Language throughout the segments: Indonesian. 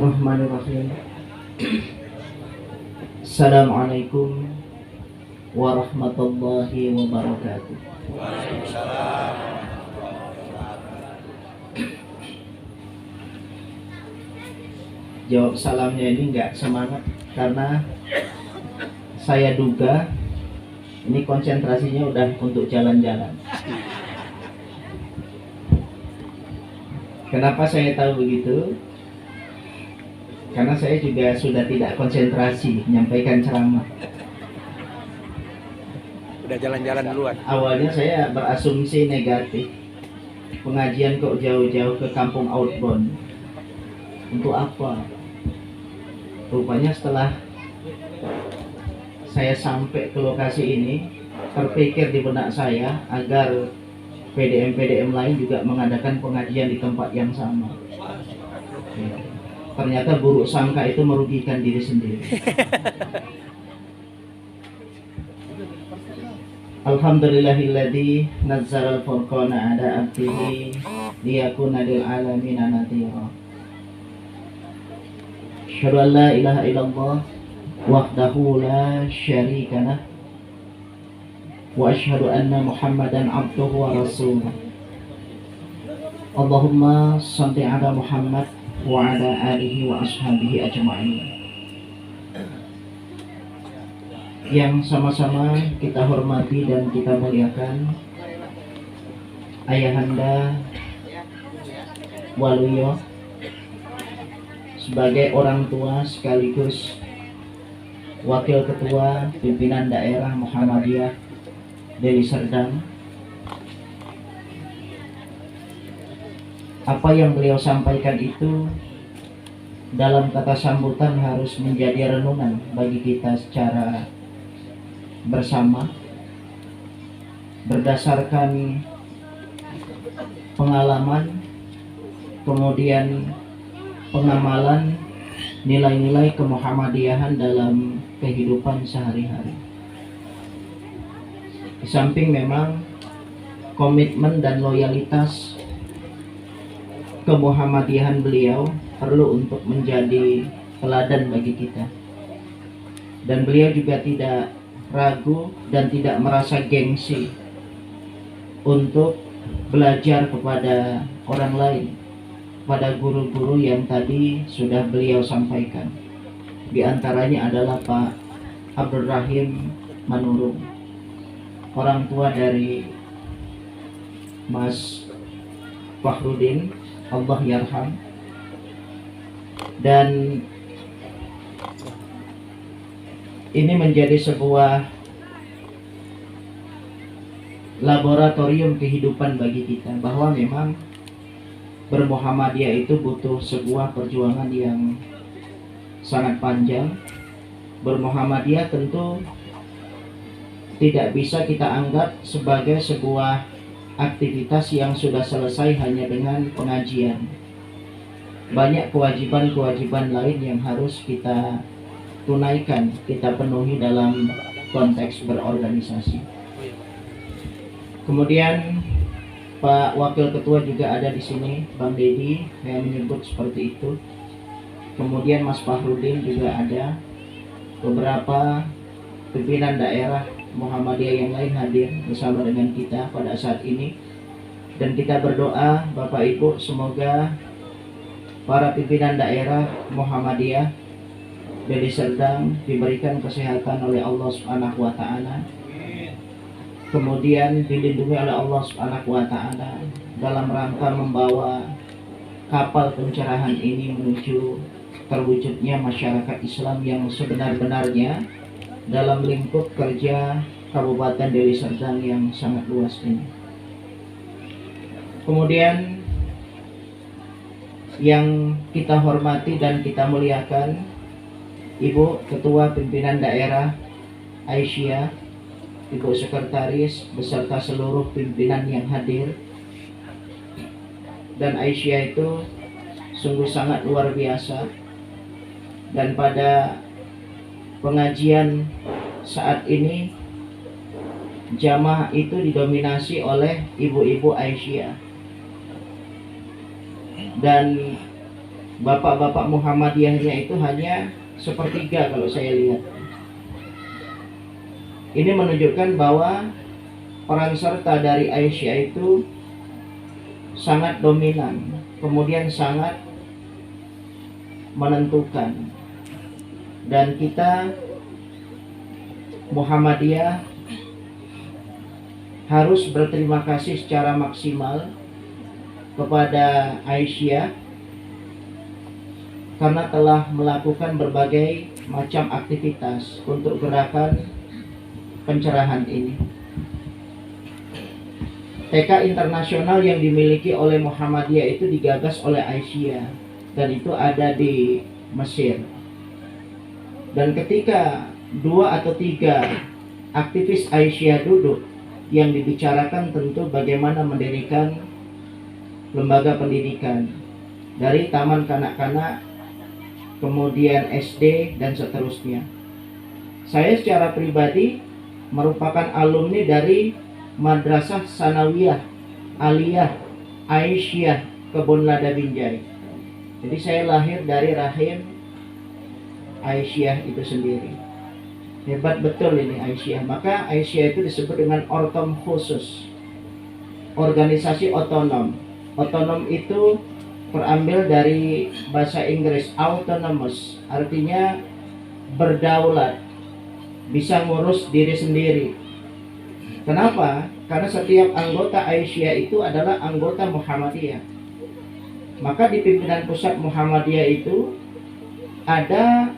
Bismillahirrahmanirrahim. Assalamualaikum warahmatullahi wabarakatuh. Jawab salamnya ini nggak semangat karena saya duga ini konsentrasinya udah untuk jalan-jalan. Kenapa saya tahu begitu? Karena saya juga sudah tidak konsentrasi menyampaikan ceramah. Udah jalan-jalan duluan. Awalnya saya berasumsi negatif. Pengajian kok jauh-jauh ke kampung outbound. Untuk apa? Rupanya setelah saya sampai ke lokasi ini, terpikir di benak saya agar PDM-PDM lain juga mengadakan pengajian di tempat yang sama. Ternyata buruk sangka itu merugikan diri sendiri. Alhamdulillahilladzi nazzala al-furqana ala abdihi liyakuna lil alamin nadhira. Asyhadu an la ilaha illallah wahdahu la syarika lah wa asyhadu anna Muhammadan abduhu wa rasuluh. Allahumma shalli ala Muhammad wa ala alihi wa ashabihi ajma'in. Yang sama-sama kita hormati dan kita muliakan Ayahanda Waluyo sebagai orang tua sekaligus Wakil Ketua Pimpinan Daerah Muhammadiyah Deli Serdang. Apa yang beliau sampaikan itu dalam kata sambutan harus menjadi renungan bagi kita secara bersama berdasarkan pengalaman, kemudian pengamalan nilai-nilai kemuhammadiyahan dalam kehidupan sehari-hari. Di samping memang komitmen dan loyalitas kemuhammadiyahan beliau perlu untuk menjadi teladan bagi kita. Dan beliau juga tidak ragu dan tidak merasa gengsi untuk belajar kepada orang lain, pada guru-guru yang tadi sudah beliau sampaikan. Di antaranya adalah Pak Abdul Rahim Manurung, orang tua dari Mas Fakhrudin, Allah yarham. Dan ini menjadi sebuah laboratorium kehidupan bagi kita, bahwa memang bermuhammadiyah itu butuh sebuah perjuangan yang sangat panjang. Bermuhammadiyah tentu tidak bisa kita anggap sebagai sebuah aktivitas yang sudah selesai hanya dengan pengajian. Banyak kewajiban-kewajiban lain yang harus kita tunaikan, kita penuhi dalam konteks berorganisasi. Kemudian Pak Wakil Ketua juga ada di sini, Bang Dedi yang menyebut seperti itu. Kemudian Mas Fakhrudin juga ada, beberapa pimpinan daerah Muhammadiyah yang lain hadir bersama dengan kita pada saat ini. Dan kita berdoa Bapak Ibu, semoga para pimpinan daerah Muhammadiyah Deli Serdang diberikan kesehatan oleh Allah Subhanahu wa taala. Kemudian dilindungi oleh Allah Subhanahu wa taala dalam rangka membawa kapal pencerahan ini menuju terwujudnya masyarakat Islam yang sebenar-benarnya dalam lingkup kerja Kabupaten Deli Serdang yang sangat luas ini. Kemudian yang kita hormati dan kita muliakan Ibu Ketua Pimpinan Daerah Aisyah, Ibu Sekretaris beserta seluruh pimpinan yang hadir. Dan Aisyah itu sungguh sangat luar biasa. Dan pada pengajian saat ini jamaah itu didominasi oleh ibu-ibu Aisyah. Dan bapak-bapak Muhammadiyahnya itu hanya sepertiga kalau saya lihat. Ini menunjukkan bahwa peran serta dari Aisyah itu sangat dominan, kemudian sangat menentukan. Dan kita Muhammadiyah harus berterima kasih secara maksimal kepada Aisyah karena telah melakukan berbagai macam aktivitas untuk gerakan pencerahan ini. TK internasional yang dimiliki oleh Muhammadiyah itu digagas oleh Aisyah, dan itu ada di Mesir. Dan ketika 2 atau 3 aktivis Aisyah duduk, yang dibicarakan tentu bagaimana mendirikan lembaga pendidikan dari taman kanak-kanak, kemudian SD dan seterusnya. Saya secara pribadi merupakan alumni dari Madrasah Sanawiyah Aliyah Aisyah Kebon Lada Binjai. Jadi saya lahir dari rahim Aisyah itu sendiri. Hebat betul ini Aisyah. Maka Aisyah itu disebut dengan ortom khusus, organisasi otonom. Otonom itu terambil dari bahasa Inggris autonomous, artinya berdaulat, bisa ngurus diri sendiri. Kenapa? Karena setiap anggota Aisyah itu adalah anggota Muhammadiyah. Maka di pimpinan pusat Muhammadiyah itu ada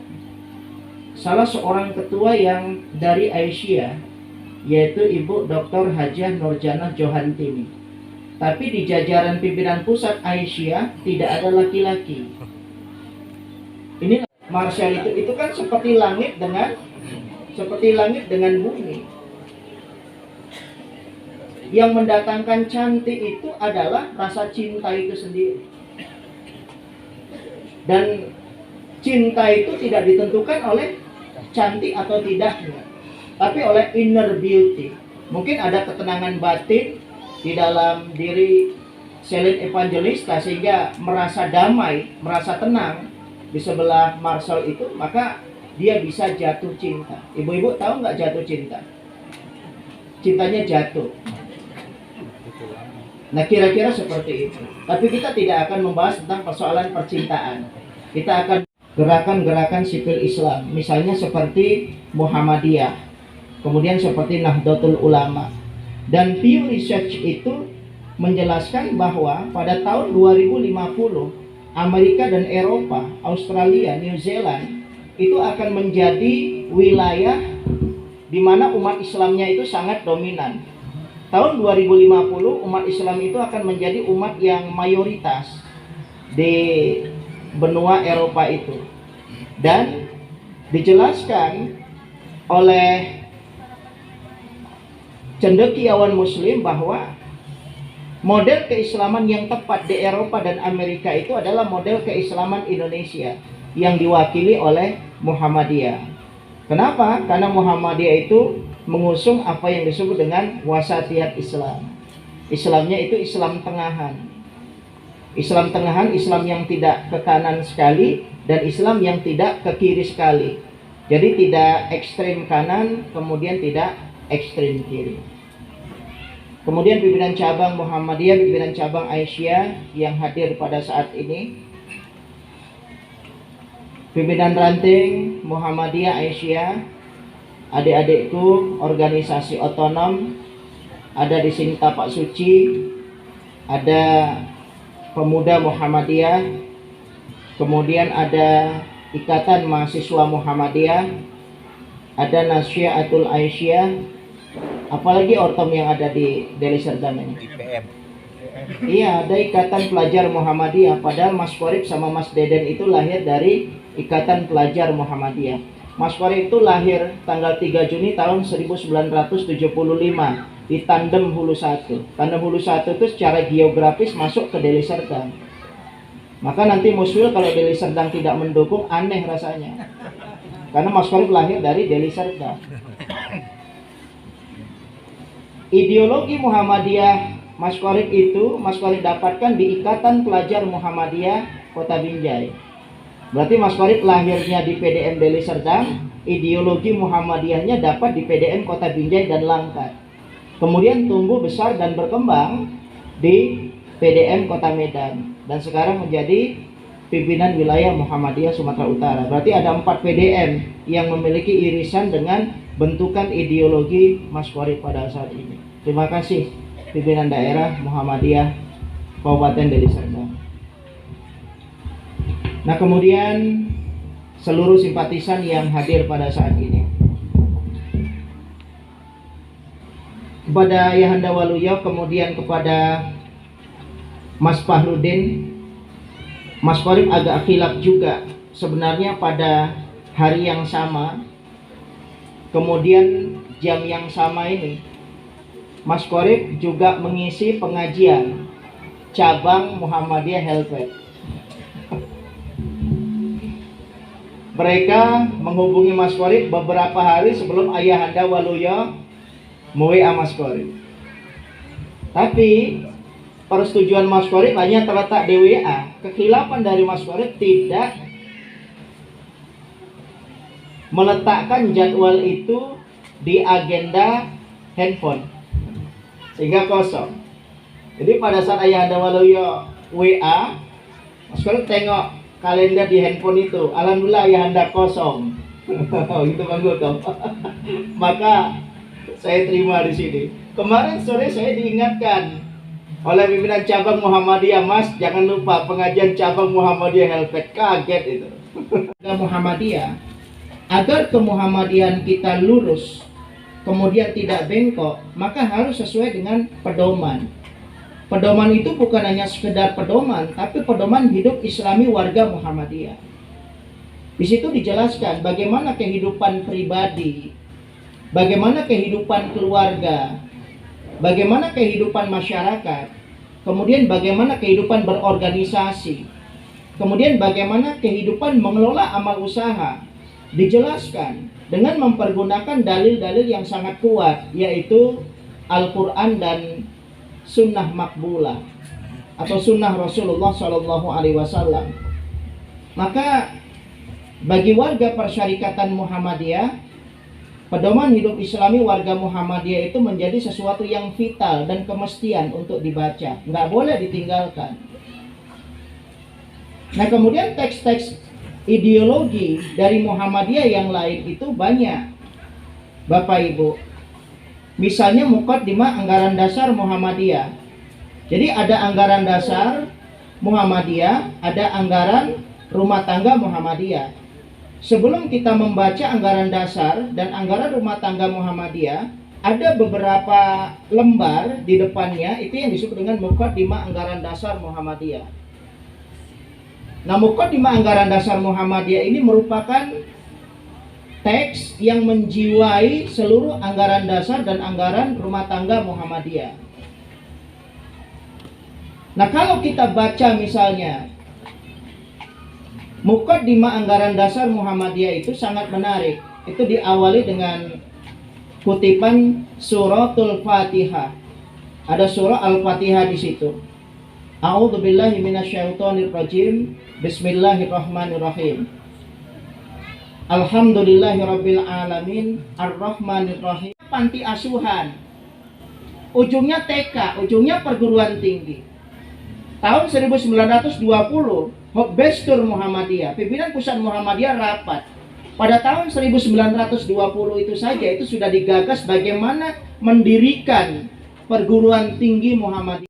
salah seorang ketua yang dari Aisyah, yaitu Ibu Dr. Hajah Nurjanah Johantini. Tapi di jajaran pimpinan pusat Aisyah tidak ada laki-laki. Ini Marshall itu kan seperti langit dengan bumi. Yang mendatangkan cantik itu adalah rasa cinta itu sendiri. Dan cinta itu tidak ditentukan oleh cantik atau tidaknya, tapi oleh inner beauty. Mungkin ada ketenangan batin di dalam diri Celine Evangelista sehingga merasa damai, merasa tenang di sebelah Marshall itu, maka dia bisa jatuh cinta. Ibu-ibu tahu nggak jatuh cinta? Cintanya jatuh. Nah, kira-kira seperti itu. Tapi kita tidak akan membahas tentang persoalan percintaan. Kita akan gerakan-gerakan sipil Islam, misalnya seperti Muhammadiyah, kemudian seperti Nahdlatul Ulama. Dan Pew Research itu menjelaskan bahwa pada tahun 2050 Amerika dan Eropa, Australia, New Zealand itu akan menjadi wilayah di mana umat Islamnya itu sangat dominan. Tahun 2050 umat Islam itu akan menjadi umat yang mayoritas di benua Eropa itu. Dan dijelaskan oleh cendekiawan muslim bahwa model keislaman yang tepat di Eropa dan Amerika itu adalah model keislaman Indonesia yang diwakili oleh Muhammadiyah. Kenapa? Karena Muhammadiyah itu mengusung apa yang disebut dengan wasatiyat Islam. Islamnya itu Islam tengahan. Islam tengahan, Islam yang tidak ke kanan sekali dan Islam yang tidak ke kiri sekali. Jadi tidak ekstrem kanan, kemudian tidak ekstrem kiri. Kemudian pimpinan cabang Muhammadiyah, pimpinan cabang Aisyah yang hadir pada saat ini. Pimpinan ranting Muhammadiyah Aisyah, adik-adikku organisasi otonom, ada di sini Tapak Suci, ada Pemuda Muhammadiyah, kemudian ada Ikatan Mahasiswa Muhammadiyah, ada Nasyiatul Aisyah, apalagi ortom yang ada di Deli Serdang ini. Iya, ada Ikatan Pelajar Muhammadiyah. Padahal Mas Korib sama Mas Deden itu lahir dari Ikatan Pelajar Muhammadiyah. Mas Korib itu lahir tanggal 3 Juni tahun 1975 di Tandem Hulu 1. Tandem Hulu 1 itu secara geografis masuk ke Deli Serdang. Maka nanti Muswil kalau Deli Serdang tidak mendukung, aneh rasanya. Karena Mas Korib lahir dari Deli Serdang. Ideologi Muhammadiyah Mas Korib dapatkan di Ikatan Pelajar Muhammadiyah Kota Binjai. Berarti Mas Farid lahirnya di PDM Deli Serdang, ideologi Muhammadiyahnya dapat di PDM Kota Binjai dan Langkat. Kemudian tumbuh besar dan berkembang di PDM Kota Medan dan sekarang menjadi pimpinan wilayah Muhammadiyah Sumatera Utara. Berarti ada 4 PDM yang memiliki irisan dengan bentukan ideologi Mas Farid pada saat ini. Terima kasih pimpinan daerah Muhammadiyah Kabupaten Deli Serdang. Nah, kemudian seluruh simpatisan yang hadir pada saat ini, kepada Ayahanda Waluyo, kemudian kepada Mas Fahrudin. Mas Farid agak khilaf juga sebenarnya pada hari yang sama, kemudian jam yang sama ini Mas Farid juga mengisi pengajian cabang Muhammadiyah Helpet. Mereka menghubungi Mas Farid beberapa hari sebelum Ayahanda Waluyo WA Mas Farid. Tapi persetujuan Mas Farid hanya terletak di WA. Kekhilafan dari Mas Farid tidak meletakkan jadwal itu di agenda handphone, sehingga kosong. Jadi pada saat Ayahanda Waluyo WA, Mas Farid tengok kalender di handphone itu, alhamdulillah Ayahanda kosong. Gitu Bang Gultom. Maka saya terima di sini. Kemarin sore saya diingatkan oleh pimpinan cabang Muhammadiyah, Mas jangan lupa pengajian cabang Muhammadiyah Helpet. Kaget itu. Muhammadiyah, agar kemuhammadiyahan kita lurus kemudian tidak bengkok, maka harus sesuai dengan pedoman. Pedoman itu bukan hanya sekedar pedoman, tapi pedoman hidup Islami warga Muhammadiyah. Di situ dijelaskan bagaimana kehidupan pribadi, bagaimana kehidupan keluarga, bagaimana kehidupan masyarakat, kemudian bagaimana kehidupan berorganisasi, kemudian bagaimana kehidupan mengelola amal usaha. Dijelaskan dengan mempergunakan dalil-dalil yang sangat kuat, yaitu Al-Quran dan sunnah makbulah atau sunnah Rasulullah SAW. Maka bagi warga persyarikatan Muhammadiyah, pedoman hidup Islami warga Muhammadiyah itu menjadi sesuatu yang vital dan kemestian untuk dibaca, nggak boleh ditinggalkan. Nah, kemudian teks-teks ideologi dari Muhammadiyah yang lain itu banyak, Bapak Ibu. Misalnya Muqaddimah Anggaran Dasar Muhammadiyah. Jadi ada anggaran dasar Muhammadiyah, ada anggaran rumah tangga Muhammadiyah. Sebelum kita membaca anggaran dasar dan anggaran rumah tangga Muhammadiyah, ada beberapa lembar di depannya itu yang disebut dengan Muqaddimah Anggaran Dasar Muhammadiyah. Nah, Muqaddimah Anggaran Dasar Muhammadiyah ini merupakan teks yang menjiwai seluruh anggaran dasar dan anggaran rumah tangga Muhammadiyah. Nah, kalau kita baca misalnya Muqaddimah Anggaran Dasar Muhammadiyah itu sangat menarik. Itu diawali dengan kutipan suratul Fatihah. Ada surah Al-Fatihah di situ. A'udzubillahi minasyaitonirrajim. Bismillahirrahmanirrahim. Alhamdulillahirabbil alamin arrahmanirrahim. Panti asuhan. Ujungnya TK, ujungnya perguruan tinggi. Tahun 1920, Hokbestur Muhammadiyah, pimpinan pusat Muhammadiyah rapat. Pada tahun 1920 itu saja itu sudah digagas bagaimana mendirikan perguruan tinggi Muhammadiyah.